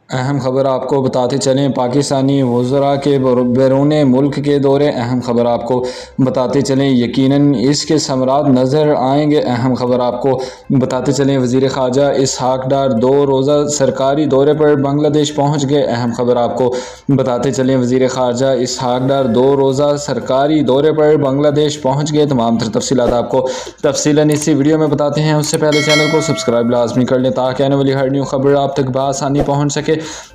اہم خبر آپ کو بتاتے چلیں، پاکستانی وزراء کے بیرون ملک کے دورے۔ اہم خبر آپ کو بتاتے چلیں، یقیناً اس کے ثمرات نظر آئیں گے۔ اہم خبر آپ کو بتاتے چلیں، وزیر خارجہ اسحاق ڈار 2 روزہ سرکاری دورے پر بنگلہ دیش پہنچ گئے۔ اہم خبر آپ کو بتاتے چلیں، وزیر خارجہ اسحاق ڈار 2 روزہ سرکاری دورے پر بنگلہ دیش پہنچ گئے۔ تمام تر تفصیلات آپ کو تفصیلاً اسی ویڈیو میں بتاتے ہیں۔ اس سے پہلے چینل کو سبسکرائب لازمی کر لیں تاکہ آنے والی ہر نیو خبر آپ تک بآسانی پہنچ سکے۔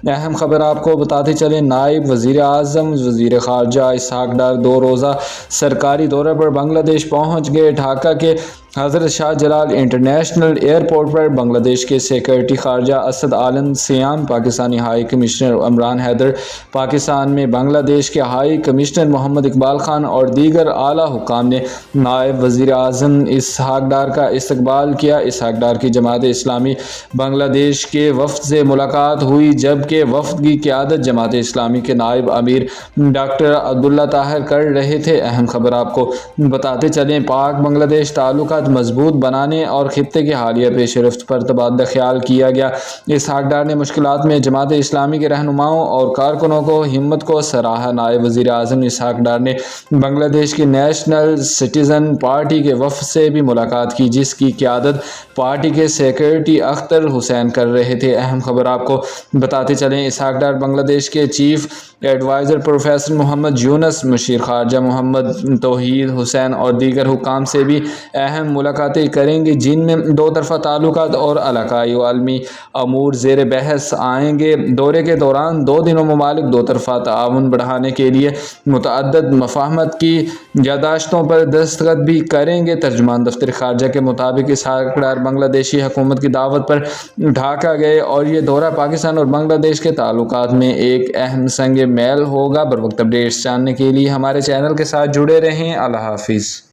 اہم خبر آپ کو بتاتے چلیں، نائب وزیر اعظم وزیر خارجہ اسحاق ڈار 2 روزہ سرکاری دورے پر بنگلہ دیش پہنچ گئے۔ ڈھاکہ کے حضرت شاہ جلال انٹرنیشنل ایئرپورٹ پر بنگلہ دیش کے سیکرٹری خارجہ اسد عالم سیام، پاکستانی ہائی کمشنر عمران حیدر، پاکستان میں بنگلہ دیش کے ہائی کمشنر محمد اقبال خان اور دیگر اعلیٰ حکام نے نائب وزیر اعظم اسحاق ڈار کا استقبال کیا۔ اسحاق ڈار کی جماعت اسلامی بنگلہ دیش کے وفد سے ملاقات ہوئی، جبکہ وفد کی قیادت جماعت اسلامی کے نائب امیر ڈاکٹر عبداللہ طاہر کر رہے تھے۔ اہم خبر آپ کو بتاتے چلیں، پاک بنگلہ دیش تعلقات مضبوط بنانے اور خطے کی حالیہ پیش رفت پر تبادلہ خیال کیا گیا۔ اسحاق ڈار نے مشکلات میں جماعت اسلامی کے رہنماؤں اور کارکنوں کو ہمت کو سراہا۔ نائب وزیر اعظم اسحاق ڈار نے بنگلہ دیش کی نیشنل سٹیزن پارٹی کے وفد سے بھی ملاقات کی، جس کی قیادت پارٹی کے سیکرٹری اختر حسین کر رہے تھے۔ اہم خبر آپ کو بتاتے چلیں، اسحاق ڈار بنگلہ دیش کے چیف ایڈوائزر پروفیسر محمد یونس، مشیر خارجہ محمد توحید حسین اور دیگر حکام سے بھی اہم ملاقاتیں کریں گے، جن میں دو طرفہ تعلقات اور علاقائی و عالمی امور زیر بحث آئیں گے۔ دورے کے دوران 2 دنوں ممالک دو طرفہ تعاون بڑھانے کے لیے متعدد مفاہمت کی یادداشتوں پر دستخط بھی کریں گے۔ ترجمان دفتر خارجہ کے مطابق اسحاق ڈار بنگلہ دیشی حکومت کی دعوت پر ڈھاکہ گئے اور یہ دورہ پاکستان اور بنگلہ دیش کے تعلقات میں ایک اہم سنگ میل ہوگا۔ بروقت اپڈیٹس جاننے کے لیے ہمارے چینل کے ساتھ جڑے رہیں۔ اللہ حافظ۔